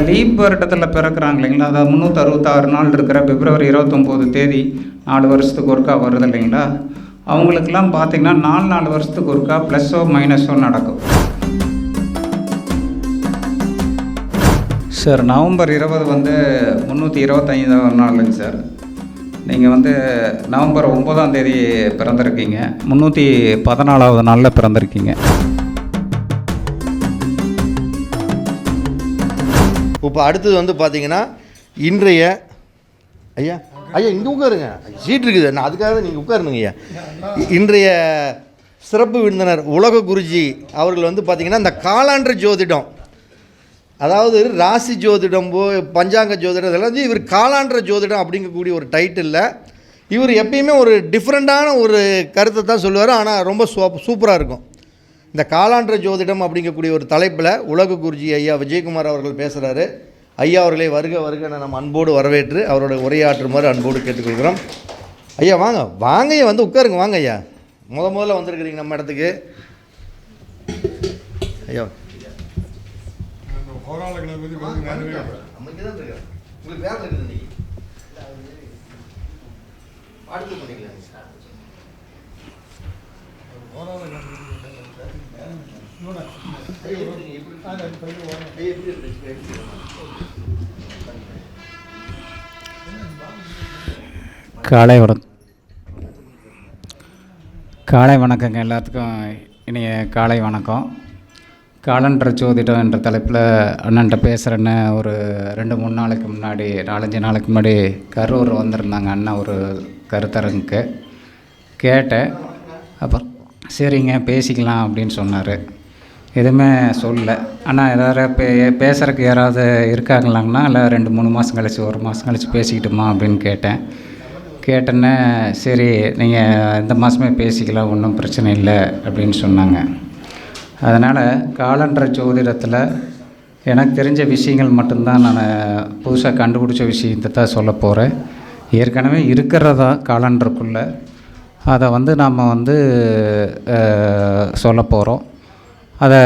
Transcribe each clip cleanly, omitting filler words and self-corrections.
Leaf வருடத்தில் பிறக்கிறாங்க இல்லைங்களா, அதாவது 366 நாள் இருக்கிற பிப்ரவரி 29 தேதி 4 வருஷத்துக்கு ஒருக்கா வருது இல்லைங்களா, அவங்களுக்கெல்லாம் பார்த்திங்கன்னா 4 வருஷத்துக்கு ஒருக்கா ப்ளஸ்ஸோ மைனஸோ நடக்கும். சார் நவம்பர் 20 வந்து 325 நாளுங்க சார். நீங்கள் வந்து நவம்பர் 9ஆம் தேதி பிறந்திருக்கீங்க, 314வது நாளில் பிறந்திருக்கீங்க. இப்போ அடுத்தது வந்து பார்த்தீங்கன்னா இன்றைய ஐயா இங்கே உட்காருங்க, சீட் இருக்குது, நான் அதுக்காக தான் நீங்கள் உட்காருங்க ஐயா. இன்றைய சிறப்பு விருந்தினர் உலக குருஜி அவர்கள் வந்து பார்த்திங்கன்னா இந்த காலாண்டு ஜோதிடம், அதாவது ராசி ஜோதிடம் பஞ்சாங்க ஜோதிடம் இதெல்லாம் வந்து இவர் காலாண்டு ஜோதிடம் அப்படிங்கக்கூடிய ஒரு டைட்டிலில் இவர் எப்பயுமே ஒரு டிஃப்ரெண்ட்டான ஒரு கருத்தை தான் சொல்லுவார். ஆனால் ரொம்ப சூப்பராக இருக்கும். இந்த காலாண்டு ஜோதிடம் அப்படிங்கக்கூடிய ஒரு தலைப்பில் உலக குருஜி ஐயா விஜயகுமார் அவர்கள் பேசுகிறாரு. ஐயா அவர்களை வருக வருக நம்ம அன்போடு வரவேற்று அவரோட உரையாற்றுமாறு அன்போடு கேட்டுக்கொள்கிறோம். ஐயா வாங்க ஐயா, வந்து உட்காருங்க, வாங்க ஐயா. முதல்ல வந்திருக்கிறீங்க நம்ம இடத்துக்கு. ஐயா காலை வணக்கங்க எல்லாத்துக்கும். இனிய காலை வணக்கம். காலண்டர் ஜோதிடம் என்ற தலைப்பில் அண்ணன்ட்ட பேசுகிறேன்னு ஒரு 2-3 நாளைக்கு முன்னாடி 4-5 நாளைக்கு முன்னாடி கரூர் வந்திருந்தாங்க அண்ணன் ஒரு கருத்தரங்குக்கு. கேட்டேன். அப்புறம் சரிங்க பேசிக்கலாம் அப்படின்னு சொன்னார். எதுவுமே சொல்லலை. ஆனால் எதாவது பேசுகிறதுக்கு யாராவது இருக்காங்களாங்கன்னா இல்லை 2-3 மாதம் கழிச்சு 1 மாதம் கழிச்சு பேசிக்கிட்டுமா அப்படின்னு கேட்டேன்னே சரி நீங்கள் இந்த மாதமே பேசிக்கலாம், ஒன்றும் பிரச்சனை இல்லை அப்படின்னு சொன்னாங்க. அதனால் காலண்டர் ஜோதிடத்தில் எனக்கு தெரிஞ்ச விஷயங்கள் மட்டும்தான் நான் புதுசாக கண்டுபிடிச்ச விஷயத்தை தான் சொல்ல போகிறேன். ஏற்கனவே இருக்கிறதா காலண்டருக்குள்ளே அதை வந்து நாம் வந்து சொல்ல போகிறோம். அதை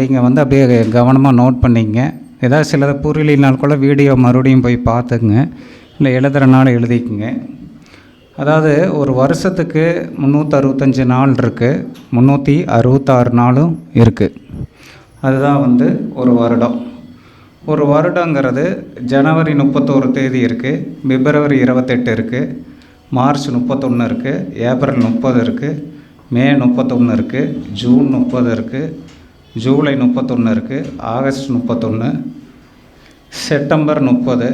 நீங்கள் வந்து அப்படியே கவனமாக நோட் பண்ணிங்க. ஏதாவது சிலதை புரியலினால் கூட வீடியோ மறுபடியும் போய் பார்த்துக்குங்க, இல்லை எழுதுகிறனால எழுதிக்குங்க. அதாவது ஒரு வருஷத்துக்கு 365 நாள் இருக்குது, 366 நாளும் இருக்குது. அதுதான் வந்து ஒரு வருடம். ஒரு வருடங்கிறது ஜனவரி 31 தேதி இருக்குது, பிப்ரவரி 28 இருக்குது, மார்ச் 31 இருக்குது, ஏப்ரல் 30 இருக்குது, மே 31 இருக்குது, ஜூன் 30 இருக்குது, ஜூலை 31 இருக்குது, August 31, September 30,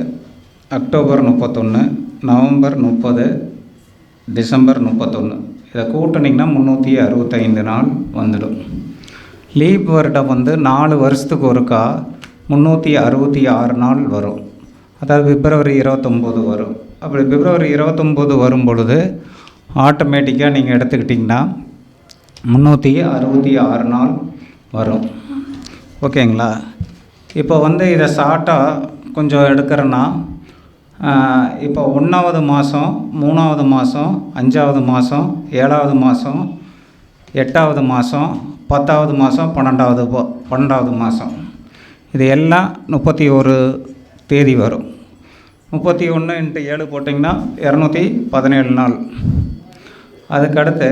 October 31, November 30, December 31. இதை கூட்டினிங்கன்னா 365 நாள் வந்துடும். லீப் வருடம் வந்து 4 வருஷத்துக்கு ஒருக்கா 366 நாள் வரும். அதாவது பிப்ரவரி 29 வரும். அப்படி பிப்ரவரி 29 வரும் பொழுது ஆட்டோமேட்டிக்காக நீங்கள் எடுத்துக்கிட்டிங்கன்னா 366 நாள் வரும். ஓகேங்களா? இப்போ வந்து இதை ஷார்ட்டாக கொஞ்சம் எடுக்கிறேன்னா, இப்போ 1வது மாதம், 3வது மாதம், 5வது மாதம், 7வது மாதம், 8வது மாதம், 10வது மாதம், 12வது மாதம், இது எல்லாம் 31 தேதி வரும். 31 × 7 போட்டிங்கன்னா 217 நாள். அதுக்கடுத்து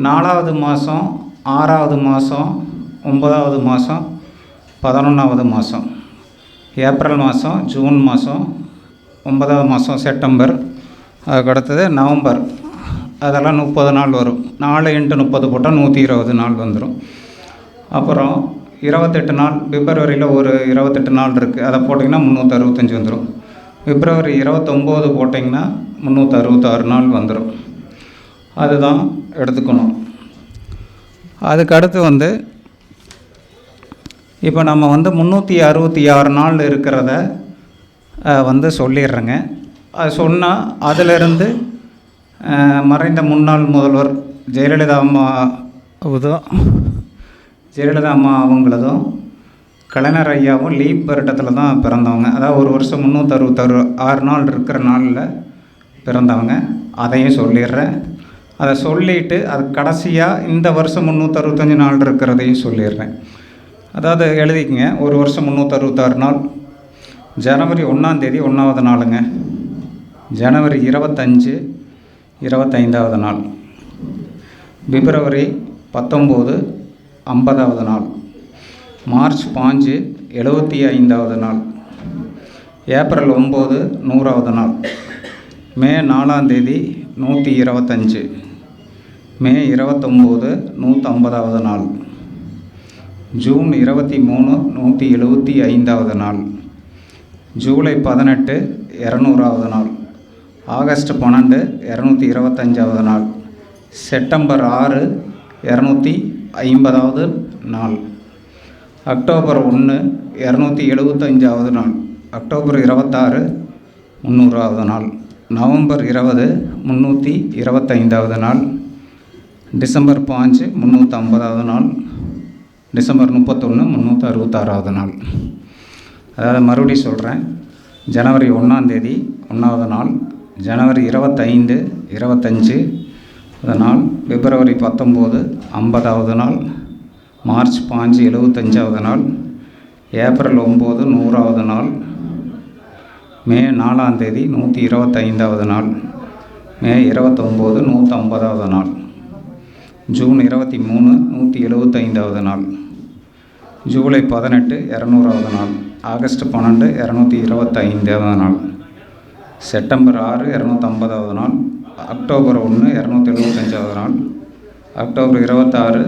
4வது மாதம், 6வது மாதம், 9வது மாதம், 11வது மாதம், ஏப்ரல் மாதம், ஜூன் மாதம், 9வது மாதம் செப்டம்பர், அதுக்கடுத்தது நவம்பர், அதெல்லாம் 30 நாள் வரும். 4 × 30 போட்டால் 120 நாள் வந்துடும். அப்புறம் 28 நாள், பிப்ரவரியில் ஒரு 28 நாள் இருக்குது, அதை போட்டிங்கன்னா 365 வந்துடும். பிப்ரவரி 29 போட்டிங்கன்னா 366 நாள் வந்துடும். அதுதான் எடுத்துக்கணும். அதுக்கடுத்து வந்து இப்போ நம்ம வந்து 366 நாள் இருக்கிறத வந்து சொல்லிடுறேங்க. அது சொன்னால் அதிலிருந்து மறைந்த முன்னாள் முதல்வர் ஜெயலலிதா அம்மா அவங்களதும் கலைஞர் ஐயாவும் லீப் வருடத்தில் தான் பிறந்தவங்க. அதாவது ஒரு வருஷம் 366 நாள் இருக்கிற நாளில் பிறந்தவங்க. அதையும் சொல்லிடுறேன். அதை சொல்லிவிட்டு அது கடைசியாக இந்த வருஷம் 365 நாள் இருக்கிறதையும் சொல்லிடுறேன். அதாவது எழுதிக்கங்க, ஒரு வருஷம் 366 நாள், ஜனவரி 1ஆம் தேதி 1வது நாளுங்க. ஜனவரி 25 25வது நாள். பிப்ரவரி 19 50வது நாள். மார்ச் 5 75வது நாள். ஏப்ரல் 9 100வது நாள். மே 4ஆம் தேதி 125. மே 29 150வது நாள். ஜூன் 23 175வது நாள். ஜூலை 18 200வது நாள். ஆகஸ்ட் 12 225வது நாள். செப்டம்பர் 6 250வது நாள். அக்டோபர் 1 275வது நாள். அக்டோபர் 26 300வது நாள். நவம்பர் 20 325வது நாள். டிசம்பர் 5 350வது நாள். டிசம்பர் 31 366வது நாள். அதாவது மறுபடியும் சொல்கிறேன். ஜனவரி 1ஆம் தேதி 1வது நாள். ஜனவரி 25 25 நாள். பிப்ரவரி 19 50வது நாள். மார்ச் 5 75வது நாள். ஏப்ரல் 9 100வது நாள். மே 4ஆம் தேதி 125வது நாள். மே 29 150வது நாள். ஜூன் 23 175வது நாள். ஜூலை 18 200வது நாள். ஆகஸ்ட் 12 225வது நாள். செப்டம்பர் 6 250வது நாள். அக்டோபர் 1 275வது நாள். அக்டோபர் 26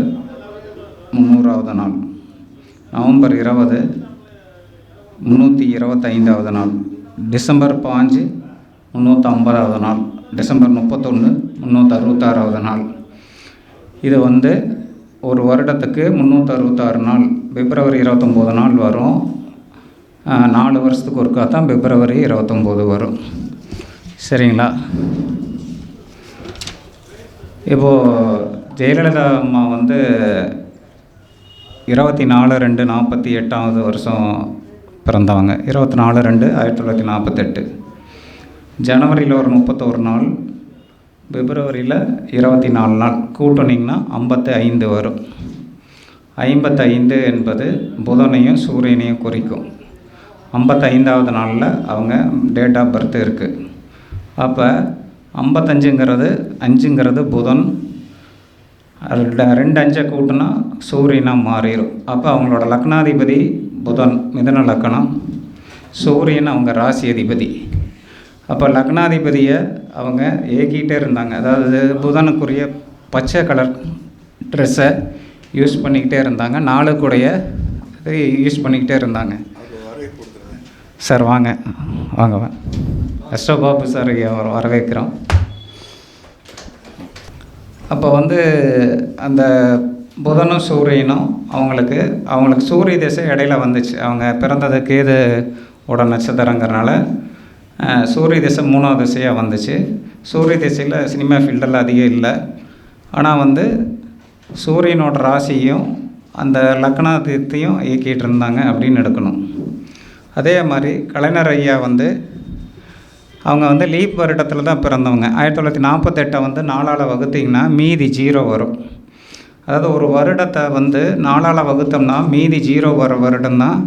300வது நாள். நவம்பர் 20 325வது நாள். டிசம்பர் 5 350வது நாள். டிசம்பர் 31 366வது நாள். இது ஒரு வருடத்துக்கு 366 நாள். பிப்ரவரி 29 நாள் வரும். 4 வருஷத்துக்கு ஒருக்கா தான் பிப்ரவரி 29 வரும். சரிங்களா? இப்போது ஜெயலலிதா அம்மா 24/2/48வது வருஷம் பிறந்தவங்க. 24/2/1948. ஜனவரியில் ஒரு 31 நாள். பிப்ரவரியில் 24 நாள். கூட்டினீங்கன்னா 55 வரும். 55 என்பது புதனையும் சூரியனையும் குறிக்கும். 55வது நாளில் அவங்க டேட் ஆஃப் பர்த் இருக்குது. அப்போ 55ங்கிறது 5ங்கிறது புதன். 2 5 கூட்டினா சூரியனாக மாறிடும். அப்போ அவங்களோட லக்னாதிபதி புதன், மிதுன லக்னம். சூரியன் அவங்க ராசி அதிபதி. அப்போ லக்னாதிபதியை அவங்க ஏகிட்டே இருந்தாங்க. அதாவது புதனுக்குரிய பச்சை கலர் ட்ரெஸ்ஸை யூஸ் பண்ணிக்கிட்டே இருந்தாங்க. நாளுக்குடைய இது யூஸ் பண்ணிக்கிட்டே இருந்தாங்க. சார் வாங்க வாங்க வாங்க. அஷ்டபாபு சார் வரவேற்கிறோம். அப்போ அந்த புதனும் சூரியனும் அவங்களுக்கு சூரிய திசை இடையில வந்துச்சு. அவங்க பிறந்தது கேதுவோட நட்சத்திரங்கிறனால சூரிய திசை 3வது திசையாக வந்துச்சு. சூரிய திசையில் சினிமா ஃபீல்டெல்லாம் அதிகம் இல்லை. ஆனால் சூரியனோட ராசியும் அந்த லக்னாதிபதியையும் இயக்கிட்டு இருந்தாங்க அப்படின்னு எடுக்கணும். அதே மாதிரி கலைஞர் ஐயா அவங்க லீப் வருடத்தில் தான் பிறந்தவங்க. 1948 4ஆல் வகுத்திங்கன்னா மீதி 0 வரும். அதாவது ஒரு வருடத்தை 4ஆல் வகுத்தோம்னா மீதி 0 வர வருடம்தான்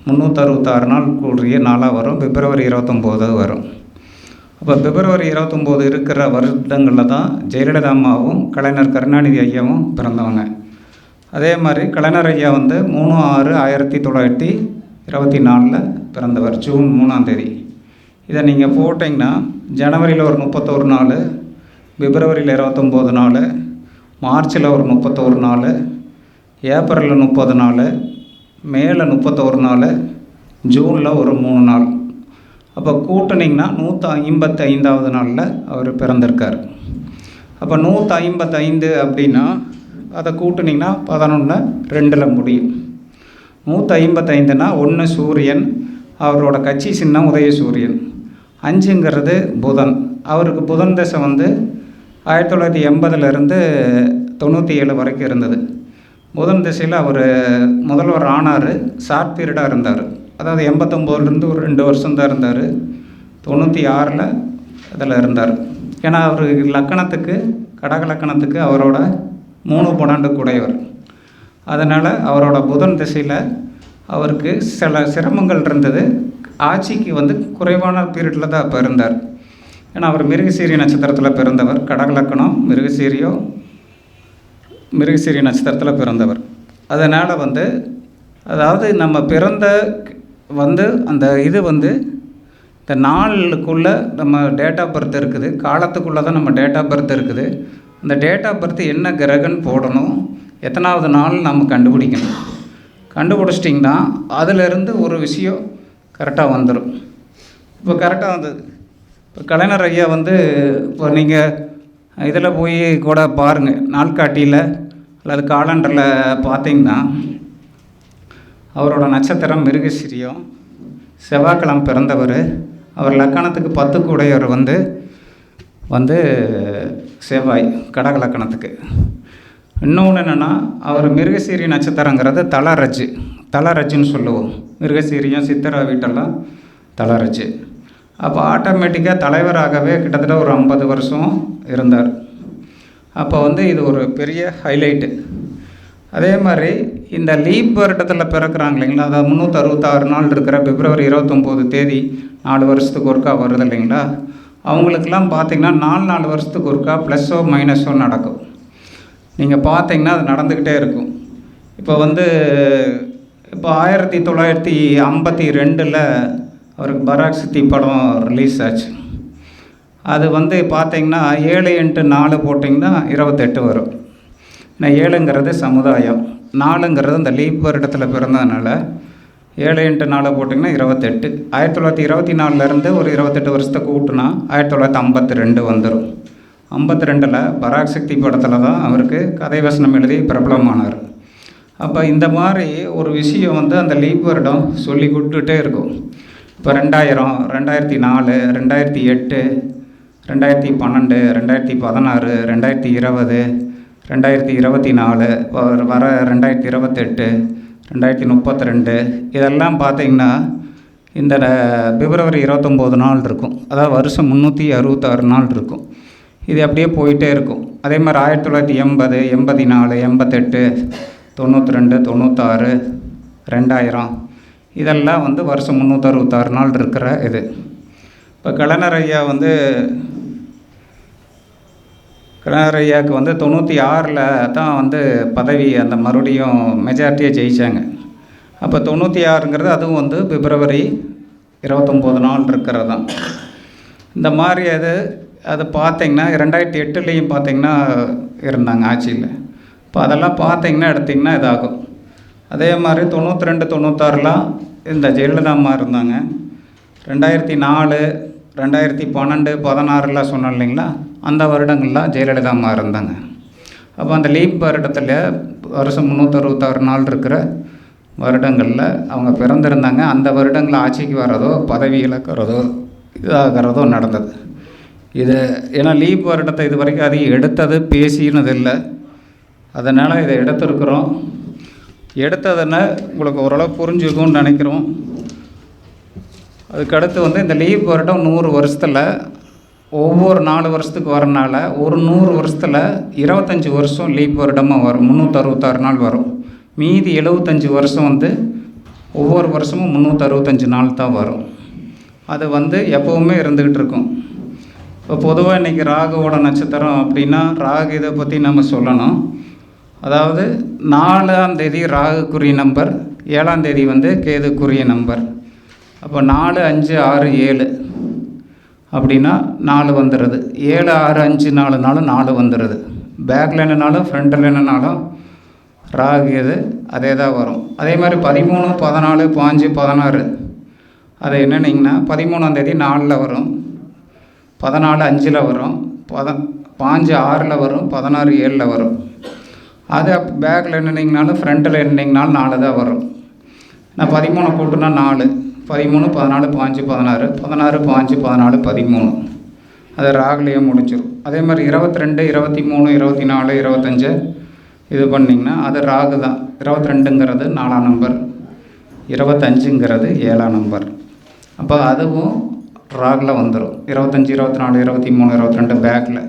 366 நாள் கூடிய நாளாக வரும். பிப்ரவரி 29 வரும். அப்போ பிப்ரவரி 29 இருக்கிற வருடங்களில் தான் ஜெயலலிதா அம்மாவும் கலைஞர் கருணாநிதி ஐயாவும் பிறந்தவங்க. அதே மாதிரி கலைஞர் ஐயா 3/6/1924 பிறந்தவர். ஜூன் 3ஆம் தேதி. இதை நீங்கள் போட்டிங்கன்னா ஜனவரியில் ஒரு 31 நாள், பிப்ரவரியில் 29 நாள், மார்ச்சில் ஒரு 31 நாள், ஏப்ரலில் 30 நாள், மேல 31 நாள், ஜூனில் ஒரு 3 நாள். அப்போ கூட்டினிங்கன்னா 155வது நாளில் அவர் பிறந்திருக்கார். அப்போ 155 அப்படின்னா அதை கூட்டினிங்கன்னா 11 2 முடியும். 155னா 1 சூரியன், அவரோட கட்சி சின்னம் உதயசூரியன். 5ங்கிறது புதன். அவருக்கு புதன் தசை 1980லேருந்து 97 வரைக்கும் இருந்தது. புதன் திசையில் அவர் முதல்வர் ஆனார். ஷார்ட் பீரியடாக இருந்தார். அதாவது 89லேருந்து ஒரு 2 வருஷம் தான் இருந்தார். 96ல் இதில் இருந்தார். ஏன்னா அவர் லக்கணத்துக்கு, கடக லக்கணத்துக்கு அவரோட 3 12 கூடையவர். அதனால் அவரோட புதன் திசையில் அவருக்கு சில சிரமங்கள் இருந்தது. ஆட்சிக்கு வந்து குறைவான பீரியடில் தான் அப்போ இருந்தார். ஏன்னா அவர் மிருகசீரிய நட்சத்திரத்தில் பிறந்தவர். கடகலக்கணம் மிருகசீரிய நட்சத்திரத்தில் பிறந்தவர். அதனால் வந்து அதாவது நம்ம பிறந்த வந்து அந்த இது வந்து இந்த நாளுக்குள்ளே நம்ம டேட் ஆஃப் பர்த் இருக்குது, காலத்துக்குள்ளே தான் நம்ம டேட் ஆஃப் பர்த் இருக்குது. அந்த டேட் ஆஃப் பர்த் என்ன கிரகன்னு போடணும், எத்தனாவது நாள் நம்ம கண்டுபிடிக்கணும். கண்டுபிடிச்சிட்டிங்கன்னா அதிலிருந்து ஒரு விஷயம் கரெக்டாக வந்துடும். இப்போ கரெக்டாக வந்தது. இப்போ கலைஞர் ஐயா வந்து இப்போ நீங்கள் இதில் போய் கூட பாருங்கள், நாள்காட்டியில் அல்லது காலண்டரில் பார்த்தீங்கன்னா அவரோட நட்சத்திரம் மிருகசீரியம், செவ்வாய்க்கிழமை பிறந்தவர். அவர் லக்கணத்துக்கு 10க்கு உடையவர் வந்து செவ்வாய், கடக லக்கணத்துக்கு. இன்னொன்று என்னென்னா அவர் மிருகசீரிய நட்சத்திரங்கிறது தலரஜ்ஜுன்னு சொல்லுவோம். மிருகசீரியம் சித்திரை வீட்டெல்லாம் தலரஜ்ஜு. அப்போ ஆட்டோமேட்டிக்காக தலைவராகவே கிட்டத்தட்ட ஒரு 50 வருஷம் இருந்தார். அப்போ வந்து இது ஒரு பெரிய ஹைலைட்டு. அதே மாதிரி இந்த லீப் வருடத்தில் பிறக்கிறாங்க இல்லைங்களா, அதாவது 366 நாள் இருக்கிற பிப்ரவரி 29 தேதி 4 வருஷத்துக்கு ஒருக்கா வருது இல்லைங்களா, அவங்களுக்கெல்லாம் பார்த்திங்கன்னா 4 வருஷத்துக்கு ஒருக்கா ப்ளஸ்ஸோ மைனஸோ நடக்கும். நீங்கள் பார்த்தீங்கன்னா அது நடந்துக்கிட்டே இருக்கும். இப்போ 1952 அவருக்கு பராக்சித்தி படம் ரிலீஸ் ஆச்சு. அது பார்த்திங்கன்னா 7 × 4 போட்டிங்கன்னா 28 வரும். நான் 7ங்கிறது சமுதாயம், 4ங்கிறது இந்த லீப் வருடத்தில் பிறந்ததுனால 7 × 4 போட்டிங்கன்னா 28. 1924 ஒரு 28 வருஷத்தை கூட்டினா 1952 வந்துடும். 52 பராக்சக்தி படத்தில் தான் அவருக்கு கதை வசனம் எழுதி பிரபலமானார். அப்போ இந்த மாதிரி ஒரு விஷயம் அந்த லீப் வருடம் சொல்லி கொடுத்துட்டே இருக்கும். இப்போ 2000, 2004, 2008, 2012, 2016, 2020, 2024, வர 2028, 2032 இதெல்லாம் பார்த்திங்கன்னா இந்த பிப்ரவரி 29 நாள் இருக்கும். அதாவது வருஷம் 366 நாள் இருக்கும். இது அப்படியே போயிட்டே இருக்கும். அதே மாதிரி 1980, 84, 88, 92, 96, 2000 இதெல்லாம் வருஷம் 366 நாள் இருக்கிற இது. இப்போ கலைஞர் ஐயாவுக்கு 96 தான் பதவி அந்த மறுபடியும் மெஜாரிட்டியாக ஜெயித்தாங்க. அப்போ 96ங்கிறது அதுவும் பிப்ரவரி 29 நாள் இருக்கிறது தான். இந்த மாதிரி அது பார்த்திங்கன்னா 2008 பார்த்திங்கன்னா இருந்தாங்க ஆட்சியில். இப்போ அதெல்லாம் பார்த்திங்கன்னா எடுத்திங்கன்னா இதாகும். அதே மாதிரி 92, 96 இந்த ஜெயலலிதா அம்மா இருந்தாங்க. 2004, 2012, 16 சொன்னோம் இல்லைங்களா, அந்த வருடங்கள்லாம் ஜெயலலிதா அம்மா இருந்தாங்க. அப்போ அந்த லீப் வருடத்தில் வருஷம் 366 நாள் இருக்கிற வருடங்களில் அவங்க பிறந்திருந்தாங்க. அந்த வருடங்களில் ஆட்சிக்கு வர்றதோ பதவி இழக்கிறதோ இதாகிறதோ நடந்தது. இது ஏன்னா லீப் வருடத்தை இது வரைக்கும் அதிகம் எடுத்தது பேசினது இல்லை. அதனால் இதை எடுத்துருக்குறோம். எடுத்ததுன்னா உங்களுக்கு ஓரளவு புரிஞ்சுக்கும்னு நினைக்கிறோம். அதுக்கடுத்து இந்த லீப் வருடம் 100 வருஷத்தில் ஒவ்வொரு 4 வருஷத்துக்கு வரனால ஒரு 100 வருஷத்தில் 25 வருஷம் லீப் வருடமாக வரும். 366 நாள் வரும். மீதி 75 வருஷம் ஒவ்வொரு வருஷமும் 365 நாள் தான் வரும். அது எப்போவுமே இருந்துக்கிட்டு இருக்கும். இப்போ பொதுவாக இன்றைக்கி ராகுவோட நட்சத்திரம் அப்படின்னா ராகு இதை பற்றி நம்ம சொல்லணும். அதாவது 4ஆம் தேதி ராகுக்குரிய நம்பர், 7ஆம் தேதி கேதுக்குரிய நம்பர். அப்போ 4, 5, 6, 7 அப்படின்னா 4 வந்துடுது. 7, 6, 5, 4 வந்துடுது. பேக்கில் என்னன்னாலும் ஃப்ரண்டில் என்னன்னாலும் ராகு எது அதே தான் வரும். அதே மாதிரி 13, 14, 15, 16 அது என்னன்னிங்கன்னா 13ஆம் தேதி 4 வரும், 14 5 வரும், 15 6 வரும், 16 7 வரும். அது பேக்கில் என்னன்னிங்கனாலும் ஃப்ரண்ட்டில் என்னன்னிங்கனாலும் 4 தான் வரும். நான் 13 கூட்டுனா 4, 13, 14, 15, 16, 16, 15, 14, 13 அது ராகுலேயே முடிச்சிடும். அதே மாதிரி 22, 23, 24, 25 இது பண்ணிங்கன்னா அது ராகு தான். 22ங்கிறது 4ஆம் நம்பர், 25ங்கிறது 7ஆம் நம்பர். அப்போ அதுவும் ராகில் வந்துடும். 25, 24, 23, 22 பேக்கில்.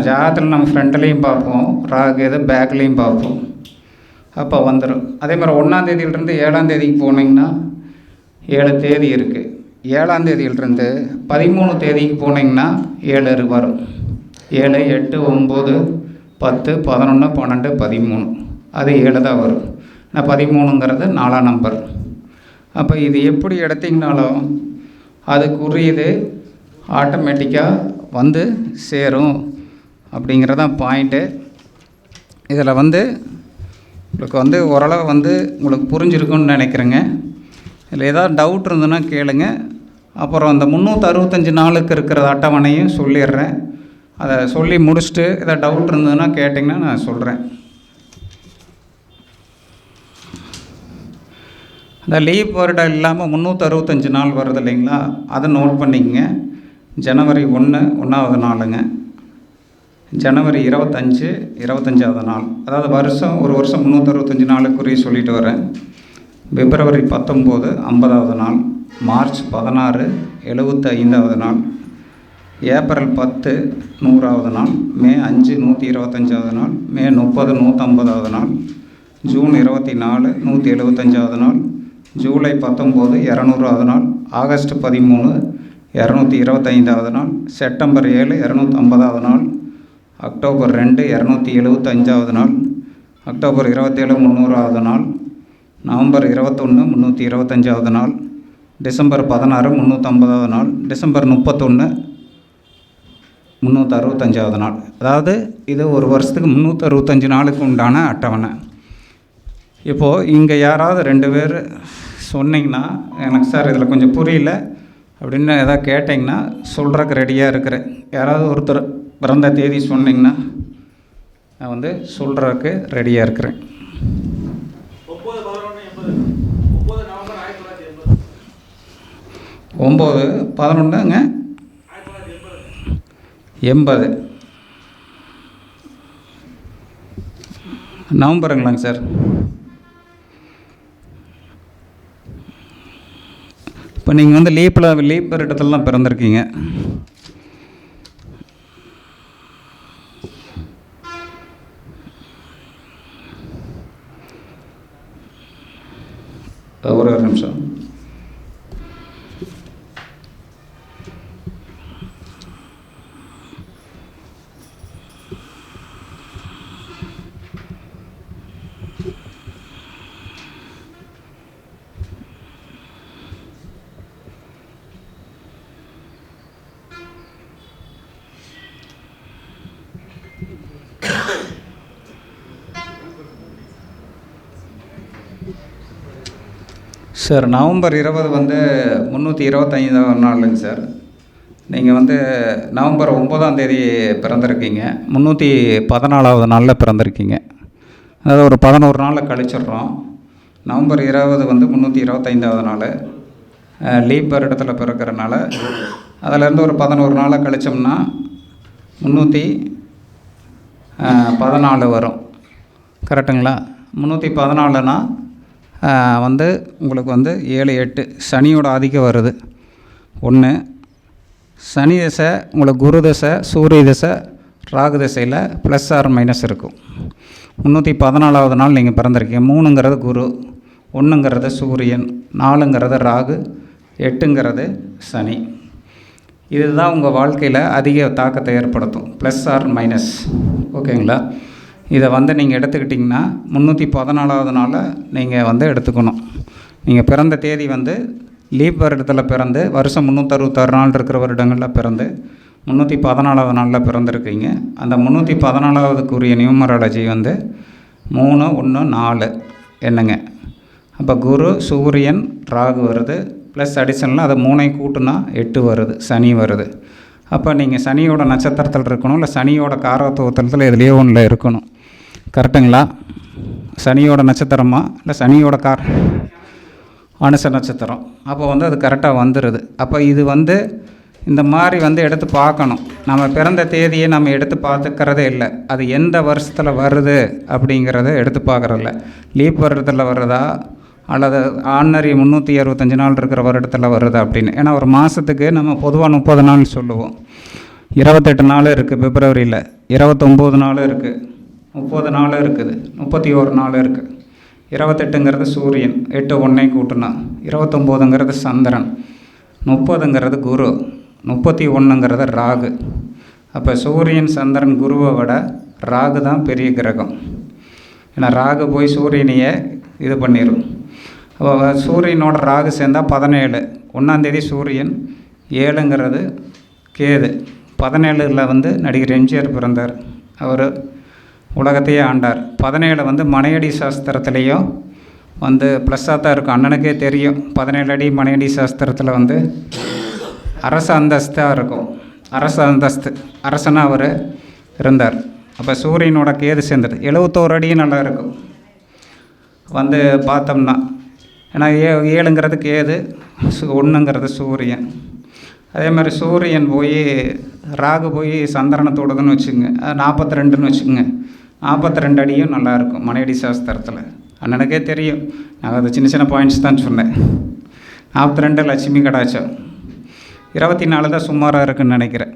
ஜாதகத்தில் நம்ம ஃப்ரண்ட்லேயும் பார்ப்போம் ராகு, எது பேக்லேயும் பார்ப்போம். அப்போ வந்துடும். அதே மாதிரி 1ஆம் தேதியிலிருந்து 7ஆம் தேதிக்கு போனீங்கன்னா 7 தேதி இருக்குது. 7ஆம் தேதியிலிருந்து 13 தேதிக்கு போனீங்கன்னா 7 வரும். 7, 8, 9, 10, 11, 12, 13 அது 7 தான் வரும். நான் 13ங்கிறது 4ஆம் நம்பர். அப்போ இது எப்படி எடுத்திங்கனாலும் அதுக்குரியது ஆட்டோமேட்டிக்காக வந்து சேரும் அப்படிங்கிறதான் பாயிண்ட்டு. இதில் வந்து உங்களுக்கு வந்து ஓரளவு வந்து உங்களுக்கு புரிஞ்சிருக்குன்னு நினைக்கிறேங்க. இதில் ஏதாவது டவுட் இருந்ததுன்னா கேளுங்க. அப்புறம் அந்த 365 நாளுக்கு இருக்கிற அட்டவணையும் சொல்லிடுறேன். அதை சொல்லி முடிச்சுட்டு ஏதாவது டவுட் இருந்ததுன்னா கேட்டிங்கன்னா நான் சொல்கிறேன். அந்த லீப் வருடம் இல்லாமல் 365 நாள் வருது இல்லைங்களா, அதை நோட் பண்ணிக்கங்க. ஜனவரி 1 1ஆவது நாளுங்க. ஜனவரி 25 25ஆவது நாள். அதாவது ஒரு வருஷம் 365 நாளுக்குரிய சொல்லிட்டு வரேன். பிப்ரவரி 19 50ஆவது நாள். மார்ச் 16 75ஆவது நாள். ஏப்ரல் 10 100ஆவது நாள். மே 5 125ஆவது நாள். மே 30 150ஆவது நாள். ஜூன் 24 175ஆவது நாள். ஜூலை 19 200ஆவது நாள். ஆகஸ்ட் 13 225ஆவது நாள். செப்டம்பர் 7 250ஆவது நாள். அக்டோபர் 2 275ஆவது நாள். அக்டோபர் 27 300ஆவது நாள். நவம்பர் 21 325ஆவது நாள். டிசம்பர் 16 350ஆவது நாள். டிசம்பர் 31 365ஆவது நாள். அதாவது இது ஒரு வருஷத்துக்கு 365 நாளுக்கு உண்டான அட்டவணை. இப்போது இங்கே யாராவது 2 பேர் சொன்னிங்கன்னா, எனக்கு சார் இதில் கொஞ்சம் புரியல அப்படின்னு எதாவது கேட்டிங்கன்னா சொல்கிறக்கு ரெடியாக இருக்கிறேன். யாராவது ஒருத்தர் பிறந்த தேதி சொன்னிங்கன்னா நான் வந்து சொல்கிறதுக்கு ரெடியாக இருக்கிறேன். 9/11/1980 80 நவம்பருங்களாங்க சார். இப்போ நீங்கள் வந்து லீப் இடத்துலலாம் பிறந்திருக்கீங்க. ஒரு நிமிஷம். சார் நவம்பர் 20 வந்து 325ஆவது நாளுங்க சார். நீங்கள் வந்து நவம்பர் 9ஆம் தேதி பிறந்திருக்கீங்க. 314ஆவது நாளில் பிறந்திருக்கீங்க. அதாவது ஒரு 11 நாளில் கழிச்சிட்றோம். நவம்பர் 20 வந்து 325ஆவது நாள். லீப் வருடத்தில் பிறக்கிறனால அதிலேருந்து ஒரு 11 நாளை கழிச்சோம்னா 314 வரும். கரெக்டுங்களா? 314னா வந்து உங்களுக்கு வந்து 7 8 சனியோட ஆதிக்கம் வருது. 1 சனி தசை உங்களுக்கு குரு தசை சூரிய தசை ராகு தசையில் ப்ளஸ் ஆர் மைனஸ் இருக்கும். 314ஆவது நாள் நீங்கள் பிறந்திருக்கீங்க. 3ங்கிறது குரு, 1ங்கிறது சூரியன், 4ங்கிறது ராகு, 8ங்கிறது சனி. இதுதான் உங்கள் வாழ்க்கையில் அதிக தாக்கத்தை ஏற்படுத்தும், ப்ளஸ் ஆர் மைனஸ். ஓகேங்களா? இதை வந்து நீங்கள் எடுத்துக்கிட்டிங்கன்னா 314ஆவது நாளை நீங்கள் வந்து எடுத்துக்கணும். நீங்கள் பிறந்த தேதி வந்து லீப் வருடத்தில் பிறந்து வருஷம் 366 நாள் இருக்கிற வருடங்களில் பிறந்து 314ஆவது நாளில் பிறந்திருக்கீங்க. அந்த 314ஆவதுக்குரிய நியூமராலஜி வந்து 3 1 4 என்னங்க. அப்போ குரு சூரியன் ராகு வருது, ப்ளஸ் அடிஷனலாக அதை 3 கூட்டுனா 8 வருது, சனி வருது. அப்போ நீங்கள் சனியோட நட்சத்திரத்தில் இருக்கணும், இல்லை சனியோட காரகத்துவத்தில் எதுலேயோ ஒன்றில் இருக்கணும். கரெக்டுங்களா? சனியோட நட்சத்திரமா இல்லை சனியோட அனுச நட்சத்திரம். அப்போ வந்து அது கரெக்டாக வந்துடுது. அப்போ இது வந்து இந்த மாதிரி வந்து எடுத்து பார்க்கணும். நம்ம பிறந்த தேதியை நம்ம எடுத்து பார்த்துக்கிறதே இல்லை. அது எந்த வருஷத்தில் வருது அப்படிங்கிறத எடுத்து பார்க்குறதில்ல. லீப் வருடத்தில் வருதா அல்லது ஆர்டினரி 365 நாள் இருக்கிற வருடத்தில் வருது அப்படின்னு. ஏன்னா ஒரு மாதத்துக்கு நம்ம பொதுவாக 30 நாள் சொல்லுவோம். 28 நாள் இருக்குது பிப்ரவரியில், 29 நாள் இருக்குது, 30 நாள் இருக்குது, 31 நாள் இருக்குது. 28ங்கிறது சூரியன், 8 1 கூட்டினா 29ங்கிறது சந்திரன், 30ங்கிறது குரு, 31ங்கிறது ராகு. அப்போ சூரியன் சந்திரன் குருவை விட ராகு தான் பெரிய கிரகம். ஏன்னா ராகு போய் சூரியனையே இது பண்ணிடும். அப்போ சூரியனோட ராகு சேர்ந்தால் 17, 1 சூரியன், 7ங்கிறது கேது. 17 நடிகர் எம்ஜிஆர் பிறந்தார். அவர் உலகத்தையே ஆண்டார். 17 மனையடி சாஸ்திரத்துலேயும் ப்ளஸ்ஸாக தான் இருக்கும். அண்ணனுக்கே தெரியும் 17 அடி மனையடி சாஸ்திரத்தில் அரச அந்தஸ்தாக இருக்கும். அரச அந்தஸ்து, அரசனாக அவர் இருந்தார். அப்போ சூரியனோட கேது சேர்ந்தது 71 அடியும் நல்லா இருக்கும் பார்த்தோம்னா. ஏன்னா 7ங்கிறது கேது, 1ங்கிறது சூரியன். அதே மாதிரி சூரியன் போய் ராகு போய் சந்திரனை தொடுதுன்னு வச்சுக்கோங்க, 42ன்னு வச்சுக்கோங்க. 42 அடியும் நல்லாயிருக்கும் மனையடி சாஸ்திரத்தில். அண்ணனுக்கே தெரியும், நான் அது சின்ன சின்ன பாயிண்ட்ஸ் தான் சொன்னேன். 42 லட்சுமி கடாச்சம், 24 தான் சுமாராக இருக்குதுன்னு நினைக்கிறேன்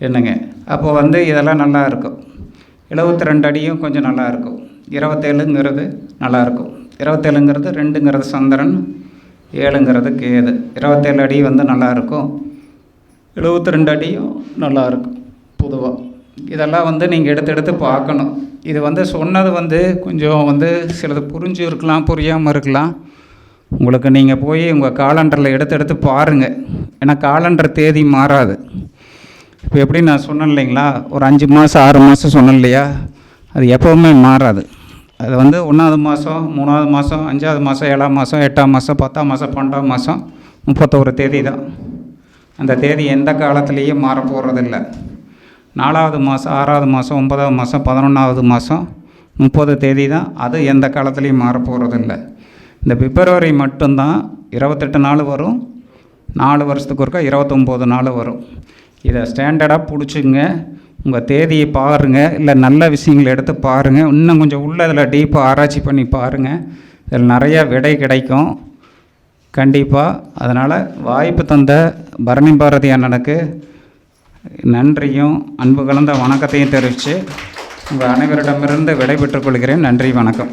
என்னங்க. அப்போது இதெல்லாம் நல்லா இருக்கும். 72 அடியும் கொஞ்சம் நல்லாயிருக்கும். 27ங்கிறது நல்லாயிருக்கும். 27ங்கிறது 2ங்கிறது சந்திரன், 7ங்கிறது கேது. 27 அடி நல்லாயிருக்கும். 72 அடியும் நல்லாயிருக்கும் பொதுவாக. இதெல்லாம் நீங்கள் எடுத்து பார்க்கணும். இது சொன்னது கொஞ்சம் சிலது புரிஞ்சு இருக்கலாம், புரியாமல் இருக்கலாம். உங்களுக்கு நீங்கள் போய் உங்கள் காலண்டரில் எடுத்து பாருங்கள். ஏன்னா காலண்டர் தேதி மாறாது. இப்போ எப்படி நான் சொன்னேன் இல்லைங்களா, ஒரு 5 மாதம் 6 மாதம் சொன்னேன் இல்லையா, அது எப்போவுமே மாறாது. அது 1வது மாதம், 3வது மாதம், 5வது மாதம், 7ஆம் மாதம், 8ஆம் மாதம், 10ஆம் மாதம், 12ஆம் மாதம், 31 தேதி தான். அந்த தேதி எந்த காலத்துலேயும் மாறப்போகிறதில்ல. 4வது மாதம், 6வது மாதம், 9வது மாதம், 11வது மாதம், 30 தேதி தான். அது எந்த காலத்துலேயும் மாறப்போகிறதில்ல. இந்த பிப்ரவரி மட்டும்தான் 28 நாள் வரும். 4 வருஷத்துக்கு ஒருக்கா 29 நாள் வரும். இதை ஸ்டாண்டர்டாக பிடிச்சிங்க. உங்கள் தேதியை பாருங்கள், இல்லை நல்ல விஷயங்களை எடுத்து பாருங்கள். இன்னும் கொஞ்சம் உள்ள இதில் டீப்பாக ஆராய்ச்சி பண்ணி பாருங்கள். இதில் நிறைய விடை கிடைக்கும் கண்டிப்பாக. அதனால் வாய்ப்பு தந்த பரணி பாரதி அண்ணனுக்கு நன்றியும் அன்பு கலந்த வணக்கத்தையும் தெரிவித்து உங்கள் அனைவரிடமிருந்து விடை பெற்றுக் கொள்கிறேன். நன்றி, வணக்கம்.